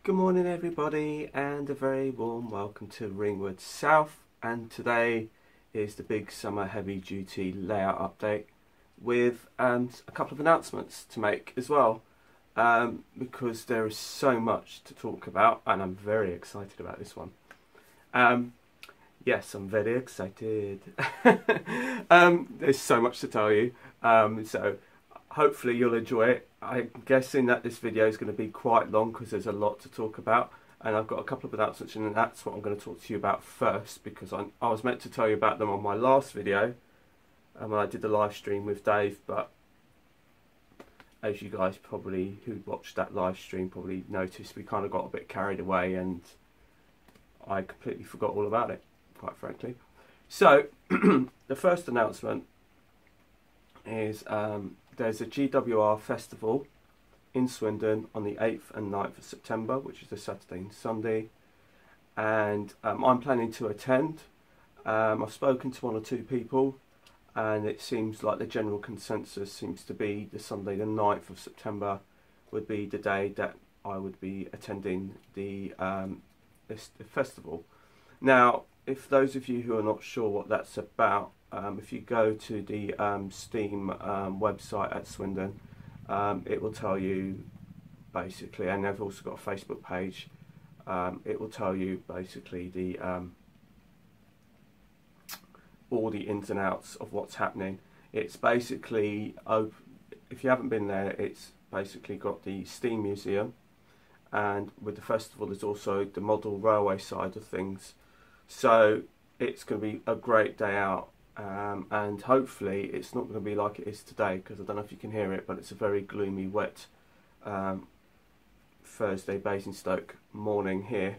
Good morning everybody and a very warm welcome to Ringwood South, and today is the big summer heavy duty layout update with a couple of announcements to make as well, because there is so much to talk about and I'm very excited about this one. Yes, I'm very excited. There's so much to tell you, so hopefully you'll enjoy it. I'm guessing that this video is going to be quite long because there's a lot to talk about, and I've got a couple of announcements, and that's what I'm going to talk to you about first, because I was meant to tell you about them on my last video when I did the live stream with Dave, but as you guys probably who watched that live stream probably noticed, we kind of got a bit carried away and I completely forgot all about it, quite frankly. So the first announcement is there's a GWR festival in Swindon on the 8th and 9th of September, which is a Saturday and Sunday, and I'm planning to attend. I've spoken to one or two people, and it seems like the general consensus seems to be the Sunday the 9th of September would be the day that I would be attending the festival. Now, if those of you who are not sure what that's about, if you go to the Steam website at Swindon, it will tell you basically, and they've also got a Facebook page, it will tell you basically the all the ins and outs of what's happening. It's basically, if you haven't been there, it's basically got the Steam Museum, and with the festival there's also the model railway side of things. So it's going to be a great day out. And hopefully it's not going to be like it is today, because I don't know if you can hear it, but it's a very gloomy, wet Thursday Basingstoke morning here,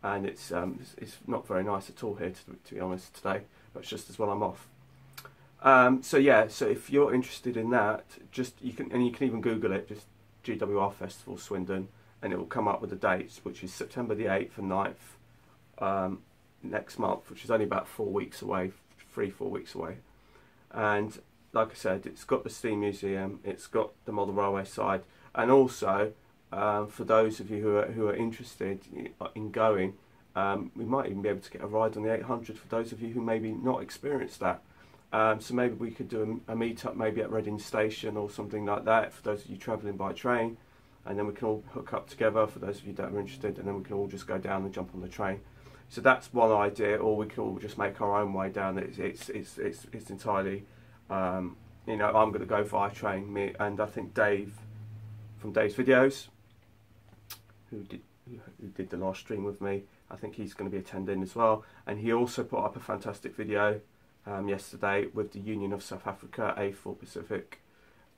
and it's not very nice at all here to be honest today, but it's just as well I'm off. So yeah, so if you're interested in that, you can even Google it, just GWR Festival Swindon, and it will come up with the dates, which is September the 8th and 9th next month, which is only about 4 weeks away. 3-4 weeks away. And like I said, it's got the Steam Museum, it's got the model railway side, and also for those of you who are interested in going, we might even be able to get a ride on the 800 for those of you who maybe not experienced that. So maybe we could do a meet-up maybe at Reading Station or something like that for those of you travelling by train, and then we can all hook up together for those of you that are interested, and then we can all just go down and jump on the train. So that's one idea, or we can all just make our own way down. It's entirely, you know, I'm going to go via train, and I think Dave from Dave's videos, who did the last stream with me, I think he's going to be attending as well. And he also put up a fantastic video yesterday with the Union of South Africa, A4 Pacific,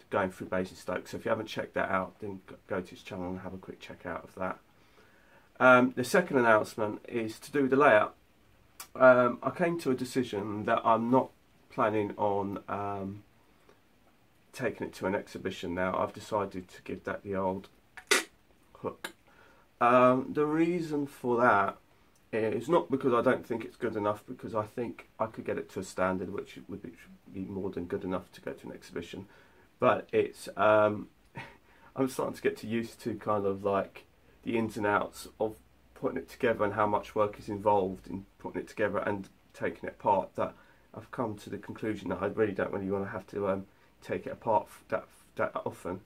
going through Basingstoke. So if you haven't checked that out, then go to his channel and have a quick check out of that. The second announcement is to do with the layout. I came to a decision that I'm not planning on taking it to an exhibition now. I've decided to give that the old hook. The reason for that is not because I don't think it's good enough, because I think I could get it to a standard which would be more than good enough to go to an exhibition. But it's I'm starting to get used to kind of like the ins and outs of putting it together and how much work is involved in putting it together and taking it apart, that I've come to the conclusion that I really don't really want to have to take it apart that often.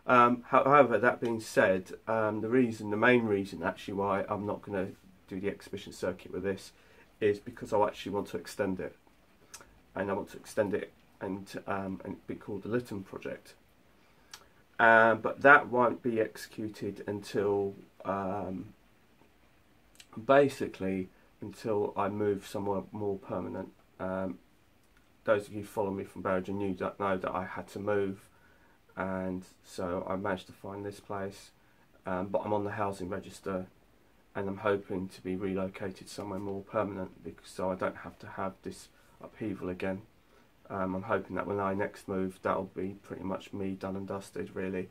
However, that being said, the main reason actually why I'm not going to do the exhibition circuit with this is because I actually want to extend it, and I want to extend it and be called the Lytton Project. But that won't be executed until basically until I move somewhere more permanent. Those of you who follow me from Bergen know that I had to move, and so I managed to find this place, but I'm on the housing register, and I'm hoping to be relocated somewhere more permanent, so I don't have to have this upheaval again. I'm hoping that when I next move, that'll be pretty much me done and dusted, really.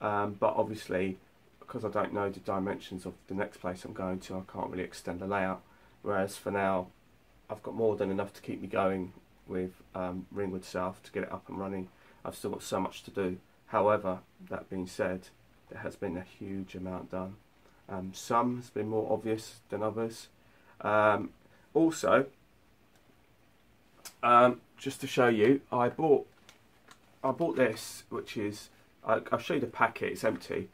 But obviously, because I don't know the dimensions of the next place I'm going to, I can't really extend the layout. Whereas for now, I've got more than enough to keep me going with Ringwood South to get it up and running. I've still got so much to do. However, that being said, there has been a huge amount done. Some has been more obvious than others. Also, just to show you, I bought this, which is, I'll show you the packet. It's empty.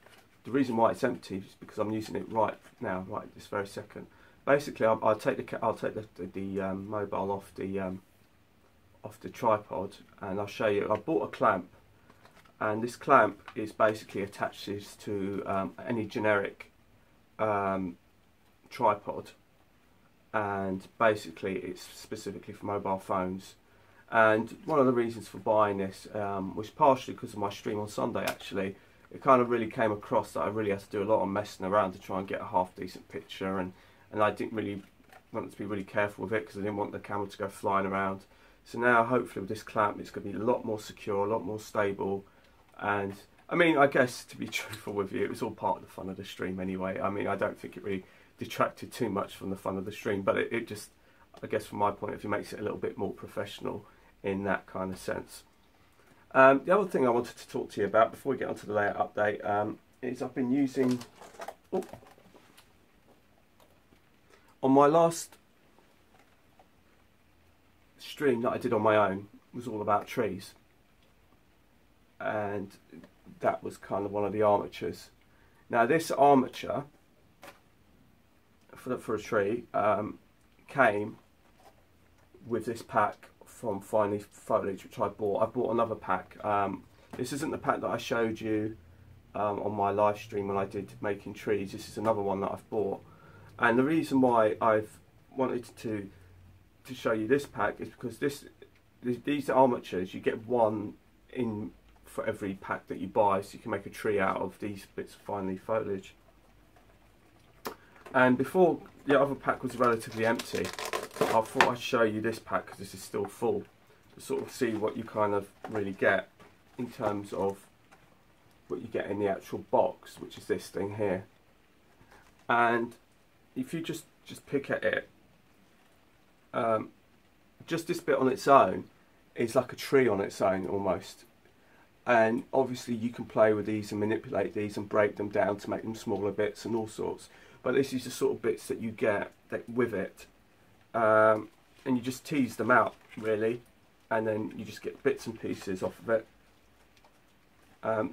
The reason why it's empty is because I'm using it right now, right this very second. Basically, I'll take the mobile off the tripod, and I'll show you. I bought a clamp, and this clamp is basically attaches to any generic tripod, and basically it's specifically for mobile phones. And one of the reasons for buying this was partially because of my stream on Sunday. Actually, it kind of really came across that I really had to do a lot of messing around to try and get a half decent picture, and I didn't really want to be really careful with it because I didn't want the camera to go flying around. So now, hopefully with this clamp, it's going to be a lot more secure, a lot more stable. And I mean, I guess to be truthful with you, it was all part of the fun of the stream anyway. I mean, I don't think it really detracted too much from the fun of the stream, but it just, I guess from my point of view, makes it a little bit more professional in that kind of sense. The other thing I wanted to talk to you about before we get onto the layout update is I've been using, on my last stream that I did on my own was all about trees, and that was kind of one of the armatures. Now this armature for a tree came with this pack from Finely Foliage, which I bought. I bought another pack. This isn't the pack that I showed you on my live stream when I did making trees. This is another one that I've bought, and the reason why I've wanted to show you this pack is because these armatures, you get one in for every pack that you buy, so you can make a tree out of these bits of Finely Foliage. And before, the other pack was relatively empty. I thought I'd show you this pack because this is still full, to sort of see what you kind of really get in terms of what you get in the actual box, which is this thing here. And if you just pick at it, just this bit on its own is like a tree on its own almost. And obviously you can play with these and manipulate these and break them down to make them smaller bits and all sorts. But this is the sort of bits that you get with it. And you just tease them out really, and then you just get bits and pieces off of it.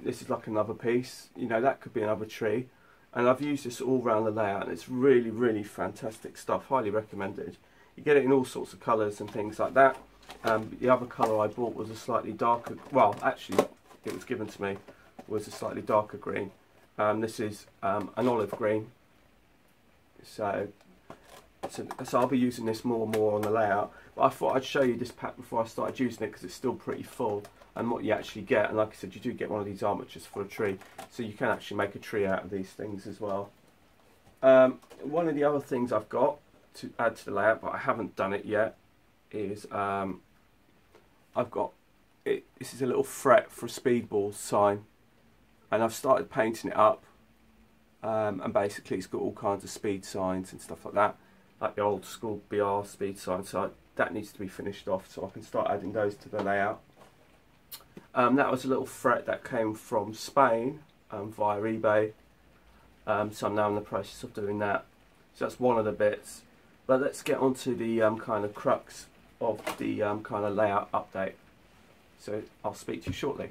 This is like another piece, you know, that could be another tree. And I've used this all around the layout, and it's really, really fantastic stuff, highly recommended. You get it in all sorts of colours and things like that. The other colour I bought was a slightly darker, well actually it was given to me, was a slightly darker green. This is an olive green. So I'll be using this more and more on the layout, but I thought I'd show you this pack before I started using it because it's still pretty full, and what you actually get. And like I said, you do get one of these armatures for a tree, so you can actually make a tree out of these things as well. One of the other things I've got to add to the layout, but I haven't done it yet, is I've got it. This is a little fret for a speedball sign, and I've started painting it up, and basically it's got all kinds of speed signs and stuff like that, like the old school BR speed sign. So that needs to be finished off so I can start adding those to the layout. That was a little fret that came from Spain via eBay, so I'm now in the process of doing that. So that's one of the bits, but let's get on to the kind of crux of the kind of layout update. So I'll speak to you shortly.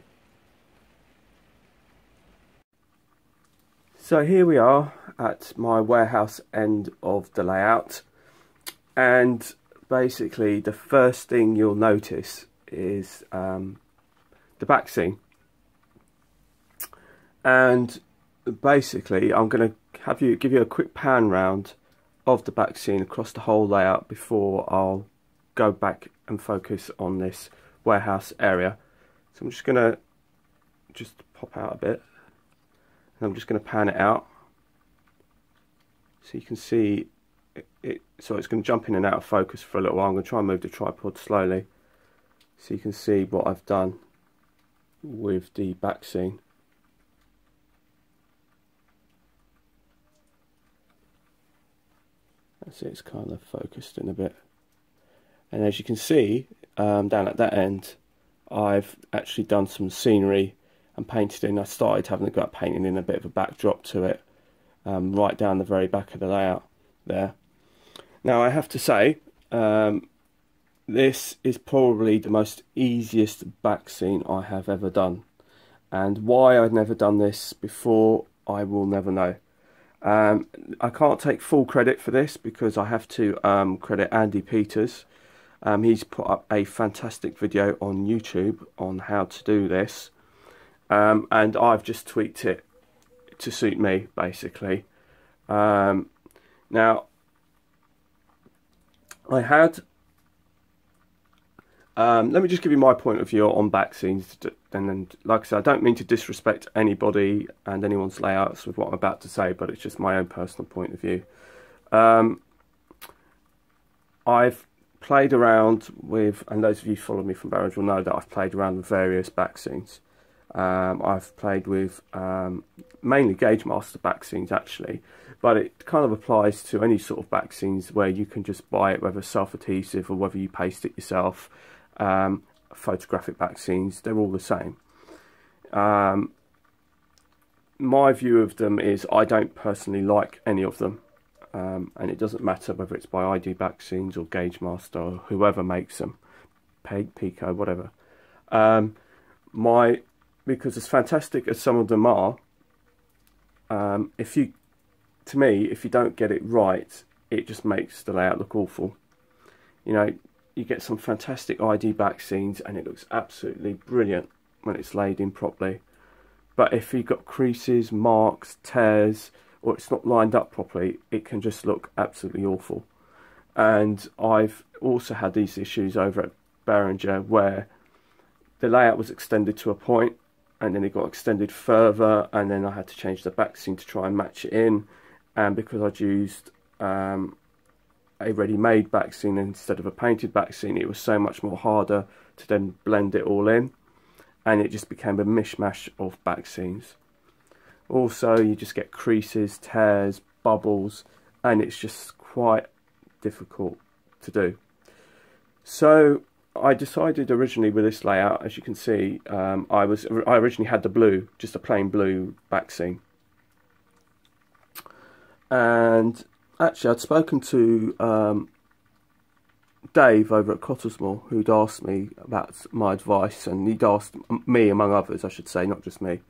So here we are at my warehouse end of the layout, and basically the first thing you'll notice is the back scene. And basically I'm going to give you a quick pan round of the back scene across the whole layout before I'll go back and focus on this warehouse area. So I'm just going to pop out a bit, and I'm just going to pan it out so you can see it. So it's going to jump in and out of focus for a little while. I'm going to try and move the tripod slowly so you can see what I've done with the back scene. That's it, it's kind of focused in a bit. And as you can see, down at that end, I've actually done some scenery and painted in. I started having a go at painting in a bit of a backdrop to it, right down the very back of the layout there. Now I have to say, this is probably the most easiest back scene I have ever done, and why I've never done this before I will never know. I can't take full credit for this because I have to credit Andy Peters. He's put up a fantastic video on YouTube on how to do this, and I've just tweaked it to suit me, basically. Now I had let me just give you my point of view on back scenes, and then, like I said, I don't mean to disrespect anybody and anyone's layouts with what I'm about to say, but it's just my own personal point of view. I've played around with, and those of you who follow me from Barrage will know that I've played around with various back scenes. I've played with mainly Gauge Master back scenes, actually, but it kind of applies to any sort of back scenes where you can just buy it, whether self-adhesive or whether you paste it yourself. Photographic back scenes, they're all the same. My view of them is I don't personally like any of them, and it doesn't matter whether it's by ID back scenes or Gauge Master or whoever makes them, Pico, whatever. Because as fantastic as some of them are, to me, if you don't get it right, it just makes the layout look awful. You know, you get some fantastic ID back scenes and it looks absolutely brilliant when it's laid in properly. But if you've got creases, marks, tears, or it's not lined up properly, it can just look absolutely awful. And I've also had these issues over at Behringer where the layout was extended to a point and then it got extended further, and then I had to change the back scene to try and match it in. And because I'd used a ready-made back scene instead of a painted back scene, it was so much more harder to then blend it all in, and it just became a mishmash of back scenes. Also, you just get creases, tears, bubbles, and it's just quite difficult to do. So I decided originally with this layout, as you can see, I originally had the blue, just a plain blue back scene. And actually, I'd spoken to Dave over at Cottesmore, who'd asked me about my advice, and he'd asked me, among others, I should say, not just me,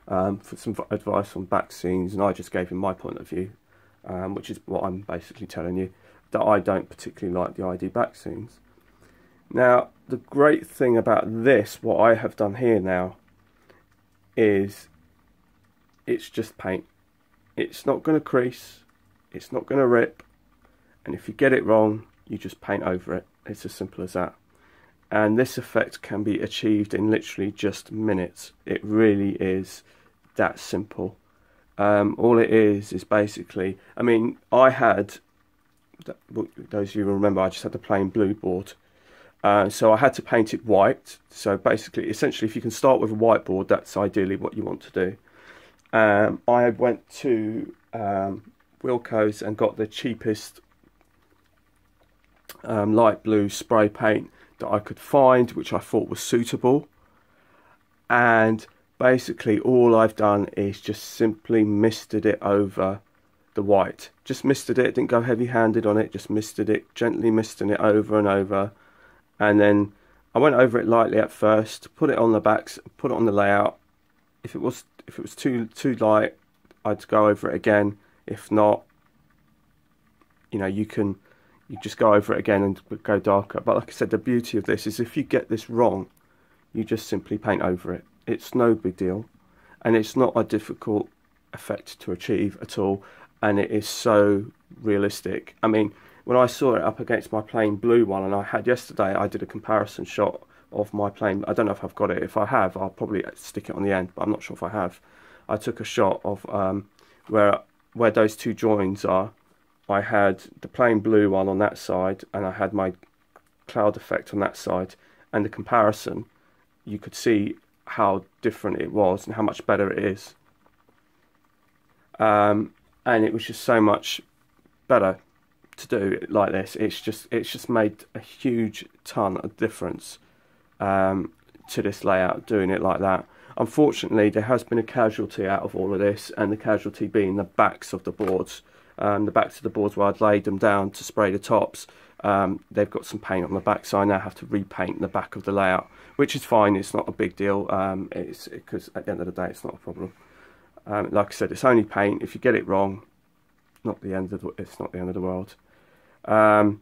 for some advice on back scenes, and I just gave him my point of view, which is what I'm basically telling you, that I don't particularly like the ID back scenes. Now, the great thing about this, what I have done here now, is it's just paint. It's not going to crease, it's not going to rip, and if you get it wrong, you just paint over it. It's as simple as that. And this effect can be achieved in literally just minutes. It really is that simple. All it is basically, I mean, I had, those of you who remember, I just had the plain blue board. So I had to paint it white. So basically, essentially, if you can start with a white board, that's ideally what you want to do. I went to Wilko's and got the cheapest light blue spray paint that I could find, which I thought was suitable. And basically all I've done is just simply misted it over the white. Just misted it, didn't go heavy handed on it, just misted it, gently misting it over and over. And then I went over it lightly at first, put it on the backs, put it on the layout. If it was too light, I'd go over it again. If not, you know, you just go over it again and go darker. But like I said, the beauty of this is if you get this wrong, you just simply paint over it. It's no big deal, and it's not a difficult effect to achieve at all, and it is so realistic. I mean, when I saw it up against my plain blue one, and I had yesterday, I did a comparison shot of my plain, I don't know if I've got it. If I have, I'll probably stick it on the end, but I'm not sure if I have. I took a shot of where those two joins are. I had the plain blue one on that side, and I had my cloud effect on that side, and the comparison, you could see how different it was and how much better it is. And it was just so much better to do it like this. It's just made a huge ton of difference to this layout, doing it like that. Unfortunately, there has been a casualty out of all of this, and the casualty being the backs of the boards. The backs of the boards where I'd laid them down to spray the tops, they've got some paint on the back, so I now have to repaint the back of the layout, which is fine. It's not a big deal. It's because at the end of the day, it's not a problem. Like I said, it's only paint. If you get it wrong, it's not the end of the world. And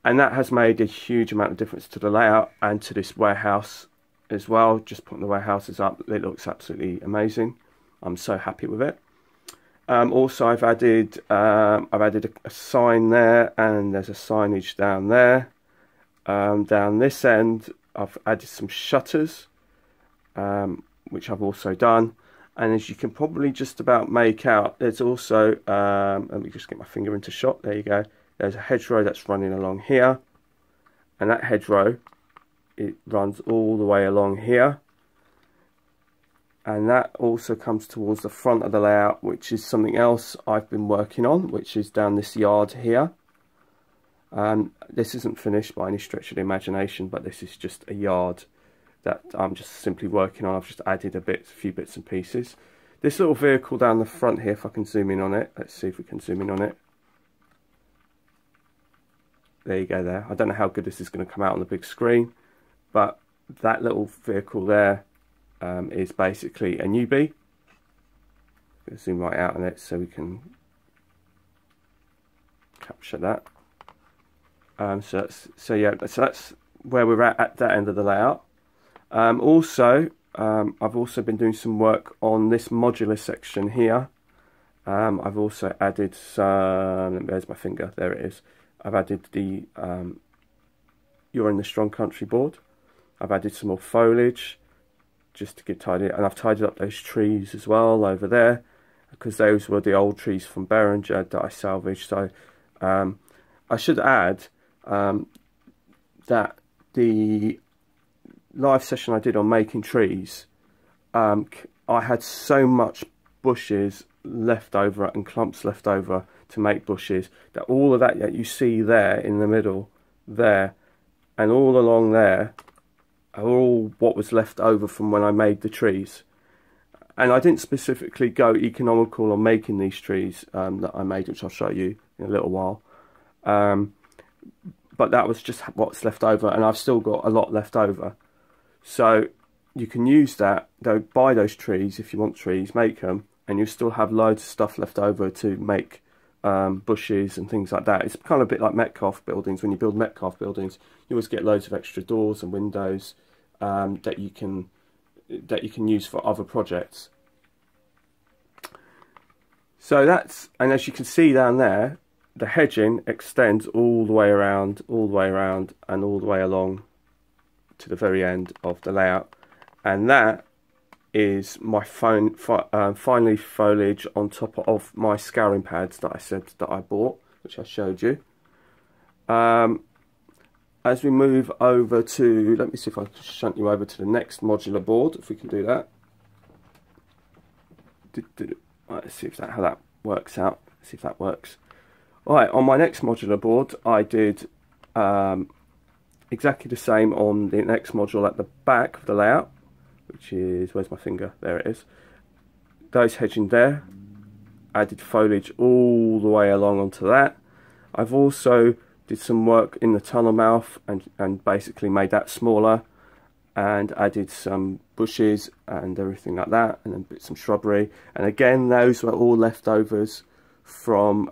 that has made a huge amount of difference to the layout and to this warehouse as well. Just putting the warehouses up, it looks absolutely amazing. I'm so happy with it. Also, I've added a sign there, and there's a signage down there. Down this end, I've added some shutters, which I've also done. And as you can probably just about make out, there's also, let me just get my finger into shot, there you go. There's a hedgerow that's running along here. And that hedgerow, it runs all the way along here. And that also comes towards the front of the layout, which is something else I've been working on, which is down this yard here. This isn't finished by any stretch of the imagination, but this is just a yard that I'm just simply working on. I've just added a few bits and pieces. This little vehicle down the front here, if I can zoom in on it. Let's see if we can zoom in on it. There you go there. I don't know how good this is going to come out on the big screen, but that little vehicle there is basically a newbie. Let's zoom right out on it so we can capture that. So that's where we're at that end of the layout. Also, I've also been doing some work on this modular section here. I've also added some, there's my finger, there it is. I've added the You're in the Strong Country board. I've added some more foliage just to get tidy, and I've tidied up those trees as well over there, because those were the old trees from Beringer that I salvaged. So I should add that the live session I did on making trees, I had so much bushes left over and clumps left over to make bushes, that all of that you see there in the middle there and all along there are all what was left over from when I made the trees. And I didn't specifically go economical on making these trees that I made, which I'll show you in a little while, but that was just what's left over, and I've still got a lot left over. So you can use that, though, buy those trees if you want trees, make them, and you still have loads of stuff left over to make bushes and things like that. It's kind of a bit like Metcalfe buildings. When you build Metcalfe buildings, you always get loads of extra doors and windows that you can use for other projects. So that's, and as you can see down there, the hedging extends all the way around, and all the way along to the very end of the layout. And that is my fine leaf foliage on top of my scouring pads that I said that I bought, which I showed you. As we move over to, let me see if I can shunt you over to the next modular board, if we can do that. Let's see if how that works out. Let's see if that works. Alright, on my next modular board, I did exactly the same on the next module at the back of the layout, which is, where's my finger? There it is. Those hedging there. Added foliage all the way along onto that. I've also did some work in the tunnel mouth and basically made that smaller, and added some bushes and everything like that, and then some shrubbery. And again, those were all leftovers from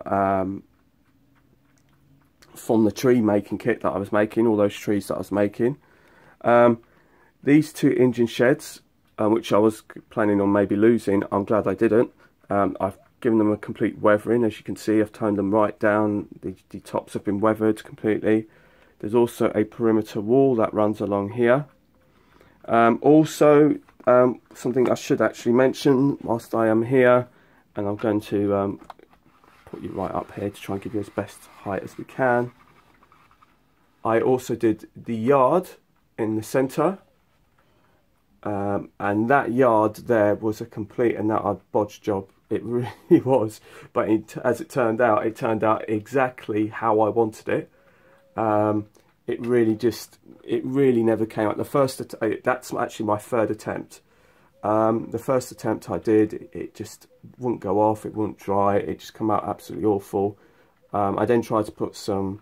the tree making kit that I was making, all those trees that I was making. These two engine sheds, which I was planning on maybe losing, I'm glad I didn't. I've given them a complete weathering. As you can see, I've toned them right down. The tops have been weathered completely. There's also a perimeter wall that runs along here. Also, something I should actually mention whilst I am here, and I'm going to put you right up here to try and give you as best height as we can. I also did the yard in the centre, and that yard there was a complete and utter bodge job. It really was, but as it turned out exactly how I wanted it. It really never came out. That's actually my third attempt. The first attempt I did, it just wouldn't go off, it wouldn't dry, it just come out absolutely awful. I then tried to put some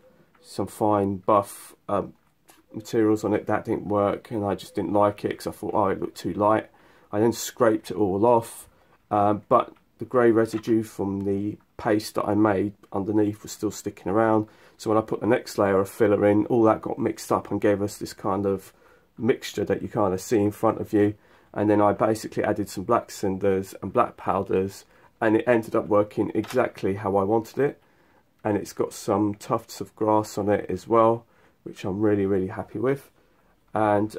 fine buff materials on it. That didn't work, and I just didn't like it because I thought, oh, it looked too light. I then scraped it all off, but the grey residue from the paste that I made underneath was still sticking around. So when I put the next layer of filler in, all that got mixed up and gave us this kind of mixture that you kind of see in front of you. And then I basically added some black cinders and black powders, and it ended up working exactly how I wanted it. And it's got some tufts of grass on it as well, which I'm really happy with. And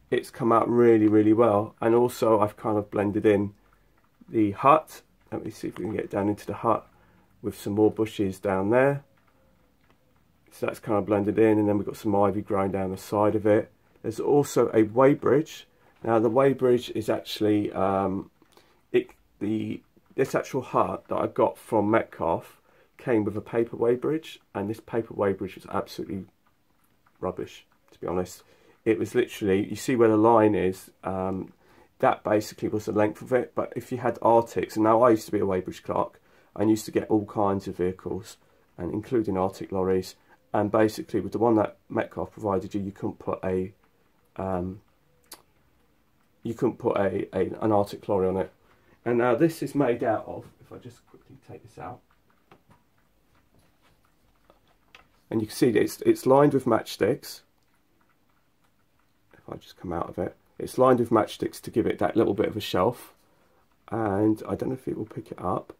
it's come out really well. And also I've kind of blended in the hut. Let me see if we can get down into the hut with some more bushes down there. So that's kind of blended in, and then we've got some ivy growing down the side of it. There's also a weighbridge. Now the weighbridge is actually this actual hut that I got from Metcalfe came with a paper weighbridge, and this paper weighbridge was absolutely rubbish, to be honest. It was literally, you see where the line is, that basically was the length of it. But if you had Arctics, and now I used to be a weighbridge clerk, I used to get all kinds of vehicles, and including Arctic lorries, and basically with the one that Metcalfe provided you, you couldn't put an Arctic lorry on it. And now this is made out of, if I just quickly take this out, and you can see that it's lined with matchsticks. If I just come out of it, it's lined with matchsticks to give it that little bit of a shelf. And I don't know if it will pick it up.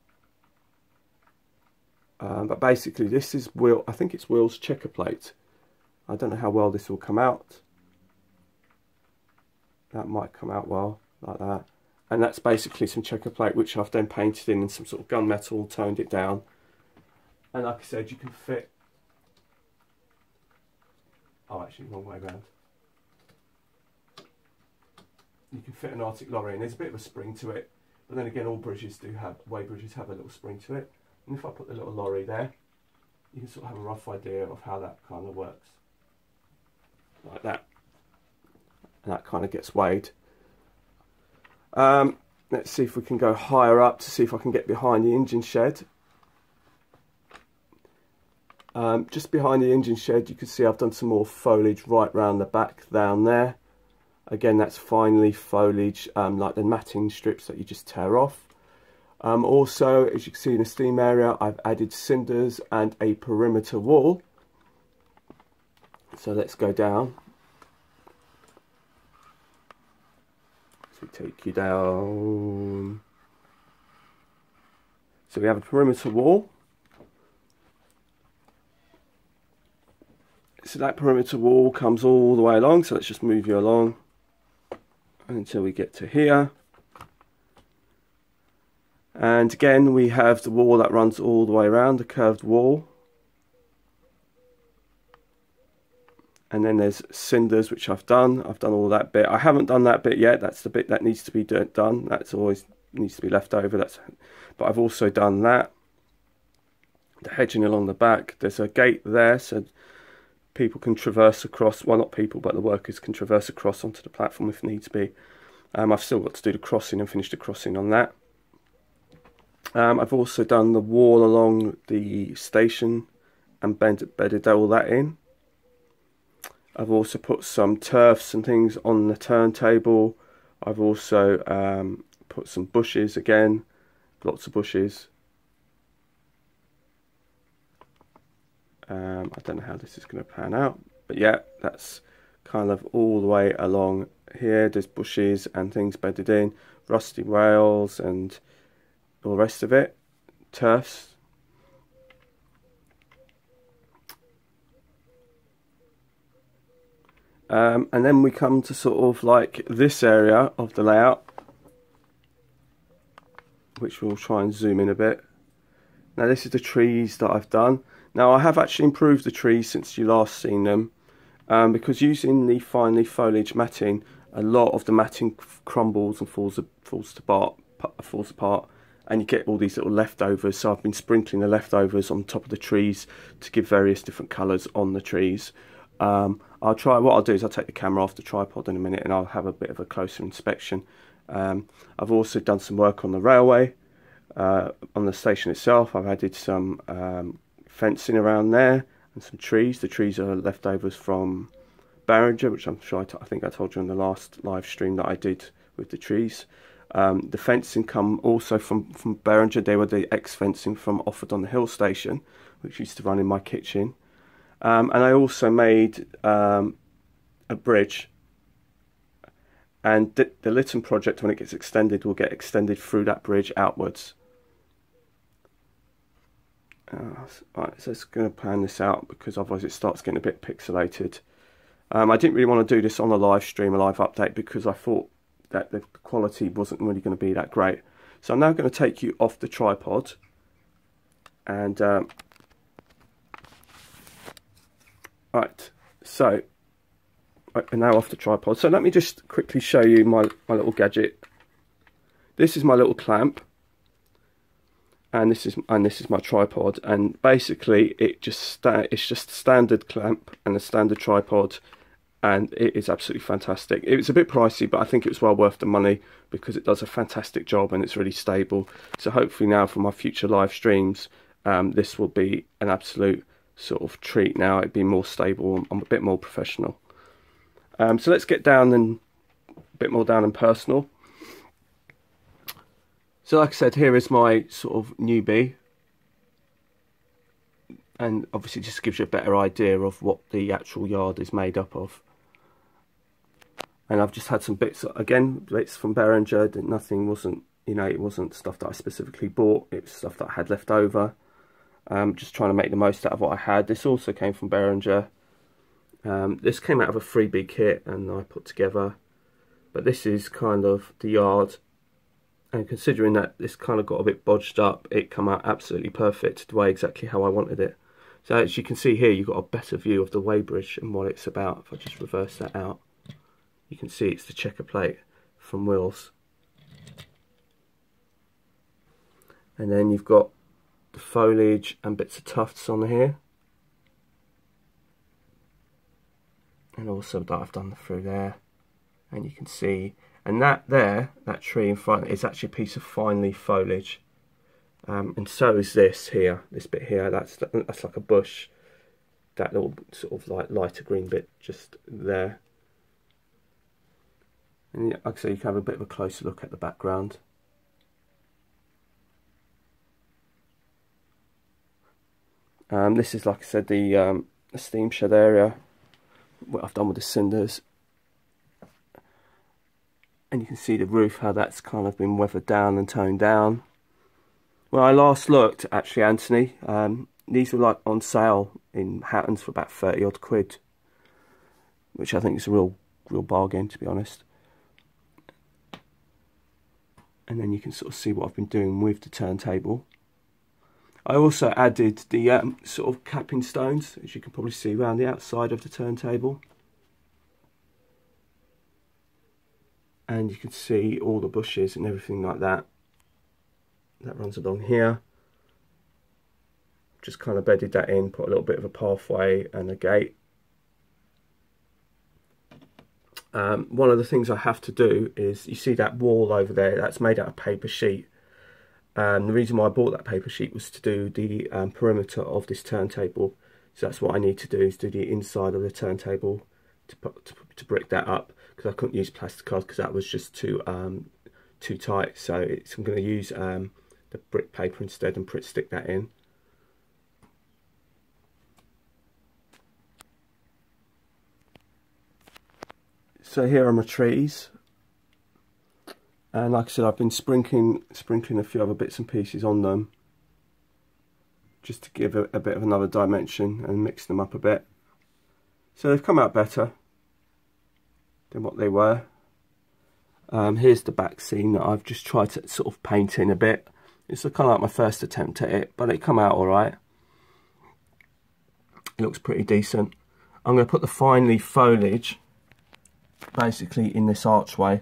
But basically this is I think it's Will's checker plate. I don't know how well this will come out. That might come out well, like that. And that's basically some checker plate, which I've then painted in some sort of gunmetal, toned it down. And like I said, you can fit... Oh, actually, wrong way around. You can fit an Arctic lorry in. There's a bit of a spring to it. But then again, all bridges weighbridges have a little spring to it. And if I put the little lorry there, you can sort of have a rough idea of how that kind of works. Like that. And that kind of gets weighed. Let's see if we can go higher up to see if I can get behind the engine shed. Just behind the engine shed, you can see I've done some more foliage right round the back down there. Again, that's fine leaf foliage, like the matting strips that you just tear off. Also, as you can see in the steam area, I've added cinders and a perimeter wall. So let's go down. So we take you down. So we have a perimeter wall. So that perimeter wall comes all the way along. So let's just move you along until we get to here. And again, we have the wall that runs all the way around, the curved wall. And then there's cinders, which I've done. I've done all that bit. I haven't done that bit yet. That's the bit that needs to be done. That's always needs to be left over. But I've also done that. The hedging along the back. There's a gate there, so people can traverse across. Well, not people, but the workers can traverse across onto the platform if needs be. I've still got to do the crossing and finish the crossing on that. I've also done the wall along the station and bedded all that in. I've also put some turfs and things on the turntable. I've also put some bushes again, lots of bushes. I don't know how this is going to pan out, but yeah, that's kind of all the way along here. There's bushes and things bedded in, rusty rails and all the rest of it, turfs. And then we come to sort of like this area of the layout, which we'll try and zoom in a bit. Now this is the trees that I've done. Now I have actually improved the trees since you last seen them, because using the fine leaf foliage matting, a lot of the matting crumbles and falls apart, and you get all these little leftovers. So I've been sprinkling the leftovers on top of the trees to give various different colours on the trees. What I'll do is I'll take the camera off the tripod in a minute and I'll have a bit of a closer inspection I've also done some work on the railway, on the station itself. I've added some fencing around there and some trees. The trees are leftovers from Barringer, which I'm sure I think I told you in the last live stream that I did with the trees. The fencing come also from Barringer. They were the ex-fencing from Offord on the Hill station, which used to run in my kitchen. And I also made a bridge. And the Lytton project, when it gets extended, will get extended through that bridge outwards. Right, so it's going to plan this out because otherwise it starts getting a bit pixelated. I didn't really want to do this on a live stream, a live update, because I thought that the quality wasn't really going to be that great. So I'm now going to take you off the tripod and right, so I'm now off the tripod. So let me just quickly show you my little gadget. This is my little clamp, and this is my tripod. And basically, it's just a standard clamp and a standard tripod, and it is absolutely fantastic. It was a bit pricey, but I think it was well worth the money because it does a fantastic job and it's really stable. So hopefully now for my future live streams, this will be an absolute sort of treat. Now it'd be more stable and a bit more professional. So let's get down and a bit more down and personal. So like I said, here is my sort of newbie, and obviously just gives you a better idea of what the actual yard is made up of. And I've just had some bits, again, bits from Barringer. Nothing wasn't, you know, it wasn't stuff that I specifically bought. It was stuff that I had left over. Just trying to make the most out of what I had. This also came from Barringer. This came out of a freebie kit and I put together. But this is kind of the yard. And considering that this kind of got a bit bodged up, it came out absolutely perfect, the way exactly how I wanted it. So as you can see here, you've got a better view of the weighbridge and what it's about. If I just reverse that out, you can see it's the checker plate from Wills. And then you've got the foliage and bits of tufts on here. And also that I've done through there. And you can see, and that tree in front is actually a piece of fine leaf foliage. And so is this here, this bit here, that's like a bush. That little sort of like lighter green bit just there. And like I say, you can have a bit of a closer look at the background. This is, like I said, the steam shed area. What I've done with the cinders. And you can see the roof, how that's kind of been weathered down and toned down. When I last looked, actually, Anthony, these were like on sale in Hatton's for about 30 odd quid, which I think is a real bargain, to be honest. And then you can sort of see what I've been doing with the turntable. I also added the sort of capping stones, as you can probably see around the outside of the turntable. And you can see all the bushes and everything like that. That runs along here. Just kind of bedded that in, put a little bit of a pathway and a gate. One of the things I have to do is, you see that wall over there, that's made out of paper sheet. The reason why I bought that paper sheet was to do the perimeter of this turntable. So that's what I need to do, is do the inside of the turntable to brick that up, because I couldn't use plastic cards because that was just too tight. So I'm going to use the brick paper instead and stick that in. So here are my trees, and like I said, I've been sprinkling a few other bits and pieces on them, just to give a bit of another dimension and mix them up a bit. So they've come out better than what they were. Here's the back scene that I've just tried to sort of paint in a bit. It's kind of like my first attempt at it, but it come out alright. It looks pretty decent. I'm going to put the fine leaf foliage basically in this archway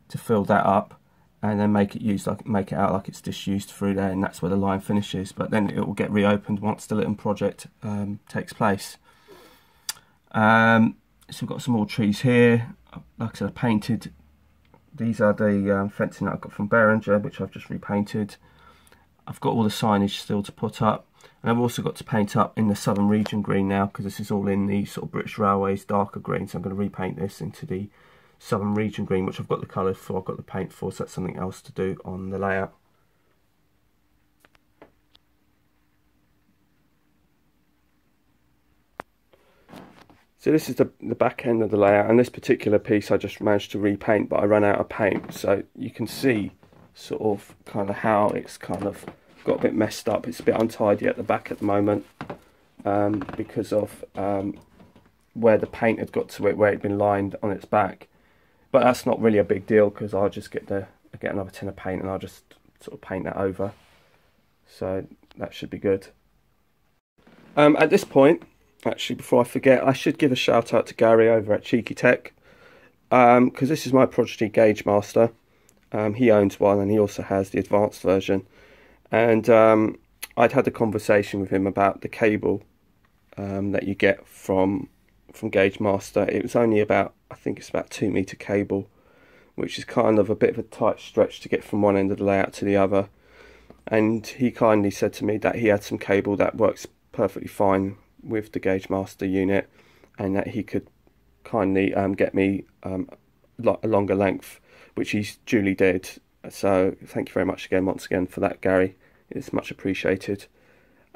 to fill that up, and then make it out like it's disused through there, and that's where the line finishes. But then it will get reopened once the Lytton project takes place. So we've got some more trees here. Like I said, I painted these are the fencing that I got from Behringer, which I've just repainted. I've got all the signage still to put up, and I've also got to paint up in the Southern Region green now, because this is all in the sort of British Railways darker green, so I'm going to repaint this into the Southern Region green, which I've got the colour for, I've got the paint for, so that's something else to do on the layout. So this is the back end of the layout, and this particular piece I just managed to repaint, but I ran out of paint, so you can see sort of kind of how it's kind of got a bit messed up. It's a bit untidy at the back at the moment, because of where the paint had got to it, where it'd been lined on its back. But that's not really a big deal, because I'll just get another tin of paint and I'll just sort of paint that over. So that should be good. At this point, actually, before I forget, I should give a shout out to Gary over at Cheeky Tech, because this is my Prodigy Gauge Master. He owns one, and he also has the advanced version. And I'd had a conversation with him about the cable that you get from Gauge Master. It was only about, I think it's about 2 meter cable, which is kind of a bit of a tight stretch to get from one end of the layout to the other. And he kindly said to me that he had some cable that works perfectly fine with the Gauge Master unit, and that he could kindly get me a longer length, which he duly did. So thank you very much once again for that, Gary. It's much appreciated.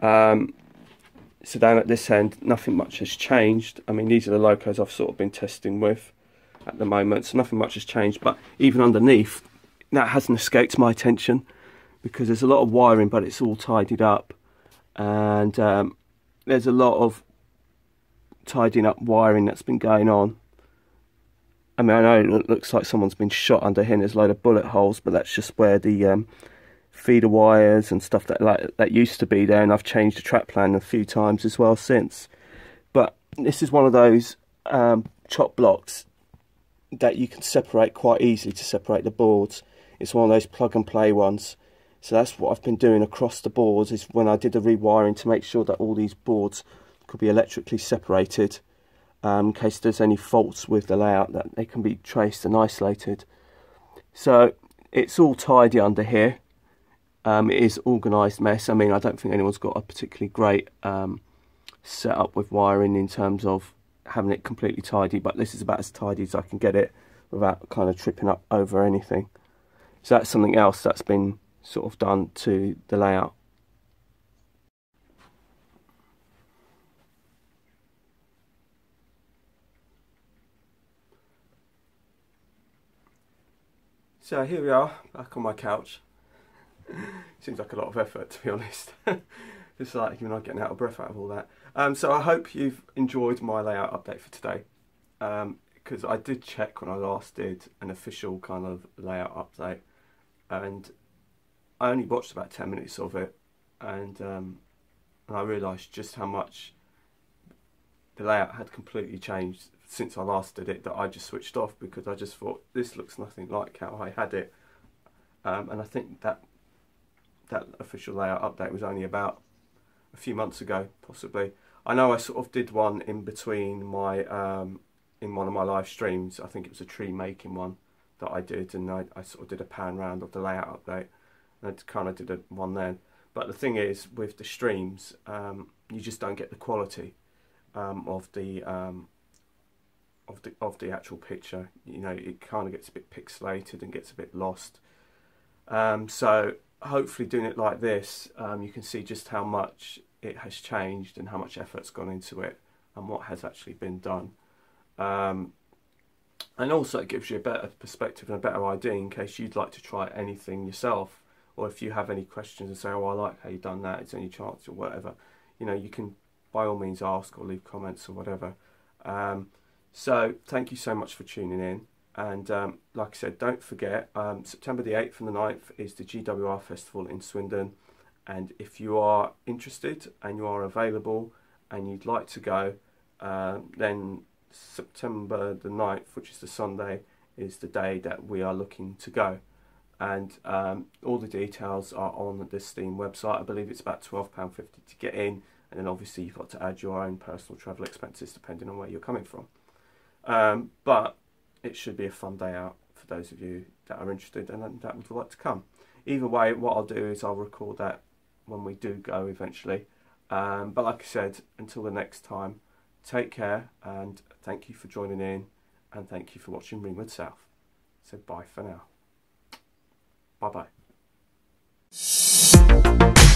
So down at this end, nothing much has changed. I mean, these are the locos I've sort of been testing with at the moment, so nothing much has changed. But even underneath, that hasn't escaped my attention, because there's a lot of wiring, but it's all tidied up. And there's a lot of tidying up wiring that's been going on. I mean, I know it looks like someone's been shot under here and there's a load of bullet holes, but that's just where the feeder wires and stuff that used to be there, and I've changed the track plan a few times as well since. But this is one of those chop blocks that you can separate quite easily to separate the boards. It's one of those plug and play ones. So that's what I've been doing across the boards, is when I did the rewiring, to make sure that all these boards could be electrically separated, in case there's any faults with the layout, that they can be traced and isolated. So it's all tidy under here. It is organised mess. I mean, I don't think anyone's got a particularly great setup with wiring in terms of having it completely tidy, but this is about as tidy as I can get it without kind of tripping up over anything. So that's something else that's been sort of done to the layout. So here we are, back on my couch. Seems like a lot of effort, to be honest. Just like you're not getting out of breath out of all that. So I hope you've enjoyed my layout update for today, because I did check when I last did an official kind of layout update, and I only watched about 10 minutes of it, and I realised just how much the layout had completely changed since I last did it, that I just switched off, because I just thought this looks nothing like how I had it. And I think that official layout update was only about a few months ago, possibly. I know I sort of did one in between my in one of my live streams. I think it was a tree making one that I did, and I sort of did a pan round of the layout update, and I kind of did one then. But the thing is, with the streams, you just don't get the quality of the actual picture. You know, it kind of gets a bit pixelated and gets a bit lost. So hopefully doing it like this, you can see just how much it has changed and how much effort's gone into it and what has actually been done. And also it gives you a better perspective and a better idea in case you'd like to try anything yourself, or if you have any questions and say, oh, I like how you've done that, is there any chance or whatever, you know, you can by all means ask or leave comments or whatever. So thank you so much for tuning in. And like I said, don't forget, September the 8th and the 9th is the GWR Festival in Swindon. And if you are interested and you are available and you'd like to go, then September the 9th, which is the Sunday, is the day that we are looking to go. And all the details are on the Steam website. I believe it's about £12.50 to get in. And then obviously you've got to add your own personal travel expenses depending on where you're coming from. But it should be a fun day out for those of you that are interested and that would like to come. Either way, what I'll do is I'll record that when we do go eventually. But like I said, until the next time, take care, and thank you for joining in, and thank you for watching Ringwood South. So bye for now. Bye bye.